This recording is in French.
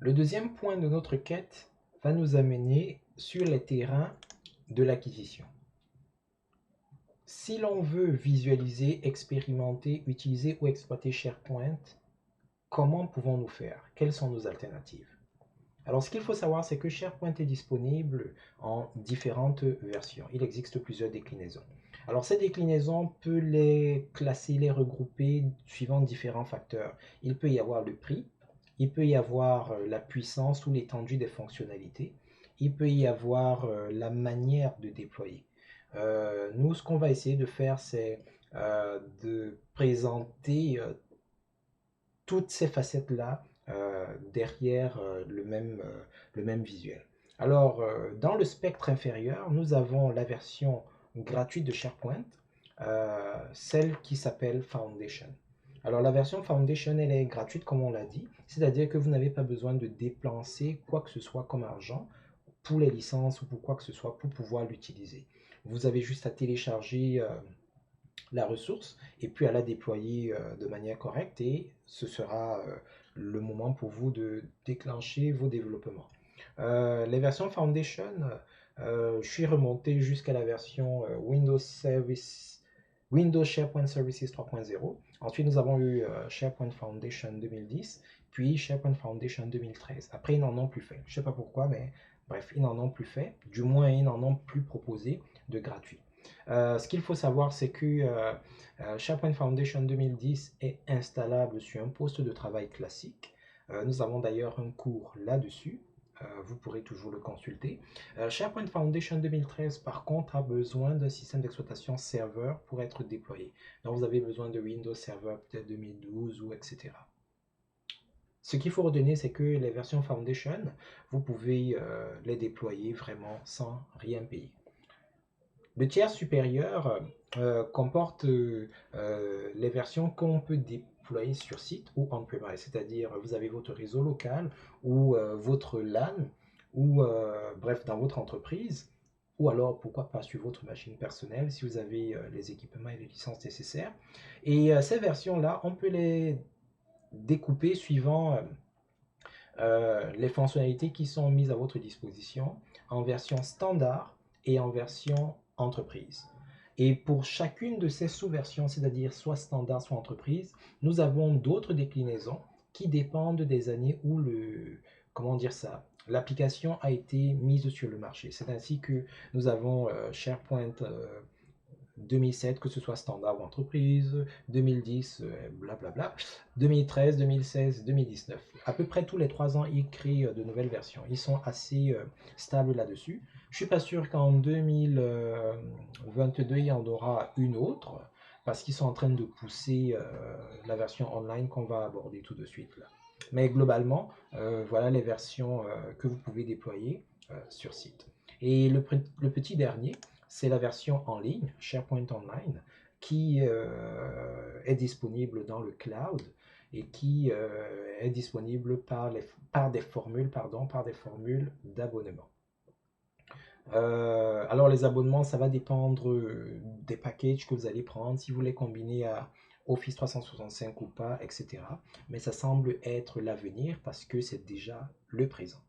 Le deuxième point de notre quête va nous amener sur les terrains de l'acquisition. Si l'on veut visualiser, expérimenter, utiliser ou exploiter SharePoint, comment pouvons-nous faire? Quelles sont nos alternatives? Alors, ce qu'il faut savoir, c'est que SharePoint est disponible en différentes versions. Il existe plusieurs déclinaisons. Alors, ces déclinaisons, on peut les classer, les regrouper suivant différents facteurs. Il peut y avoir le prix, il peut y avoir la puissance ou l'étendue des fonctionnalités, il peut y avoir la manière de déployer. Nous, ce qu'on va essayer de faire, c'est de présenter toutes ces facettes-là derrière le même visuel. Alors, dans le spectre inférieur, nous avons la version gratuite de SharePoint, celle qui s'appelle Foundation. Alors, la version Foundation, elle est gratuite, comme on l'a dit, c'est-à-dire que vous n'avez pas besoin de dépenser quoi que ce soit comme argent pour les licences ou pour quoi que ce soit pour pouvoir l'utiliser. Vous avez juste à télécharger la ressource et puis à la déployer de manière correcte et ce sera le moment pour vous de déclencher vos développements. Les versions Foundation, je suis remonté jusqu'à la version Windows SharePoint Services 3.0. Ensuite, nous avons eu SharePoint Foundation 2010, puis SharePoint Foundation 2013. Après, ils n'en ont plus fait. Je ne sais pas pourquoi, mais bref, ils n'en ont plus fait. Du moins, ils n'en ont plus proposé de gratuit. Ce qu'il faut savoir, c'est que SharePoint Foundation 2010 est installable sur un poste de travail classique. Nous avons d'ailleurs un cours là-dessus. Vous pourrez toujours le consulter. SharePoint Foundation 2013, par contre, a besoin d'un système d'exploitation serveur pour être déployé. Donc, vous avez besoin de Windows Server peut-être 2012 ou etc. Ce qu'il faut retenir, c'est que les versions Foundation, vous pouvez les déployer vraiment sans rien payer. Le tiers supérieur comporte les versions qu'on peut déployer sur site ou on-premise, c'est-à-dire vous avez votre réseau local ou votre LAN ou bref dans votre entreprise ou alors pourquoi pas sur votre machine personnelle si vous avez les équipements et les licences nécessaires. Et ces versions-là, on peut les découper suivant les fonctionnalités qui sont mises à votre disposition en version standard et en version entreprise. Et pour chacune de ces sous-versions, c'est-à-dire soit standard, soit entreprise, nous avons d'autres déclinaisons qui dépendent des années où comment dire ça, l'application a été mise sur le marché. C'est ainsi que nous avons SharePoint 2007, que ce soit standard ou entreprise, 2010, blablabla, 2013, 2016, 2019. À peu près tous les 3 ans, ils créent de nouvelles versions. Ils sont assez stables là-dessus. Je suis pas sûr qu'en 2022, il y en aura une autre, parce qu'ils sont en train de pousser la version online qu'on va aborder tout de suite là. Mais globalement, voilà les versions que vous pouvez déployer sur site. Et le petit dernier, c'est la version en ligne, SharePoint Online, qui est disponible dans le cloud et qui est disponible par des formules d'abonnement. Alors les abonnements, ça va dépendre des packages que vous allez prendre, si vous les combinez à Office 365 ou pas, etc. Mais ça semble être l'avenir parce que c'est déjà le présent.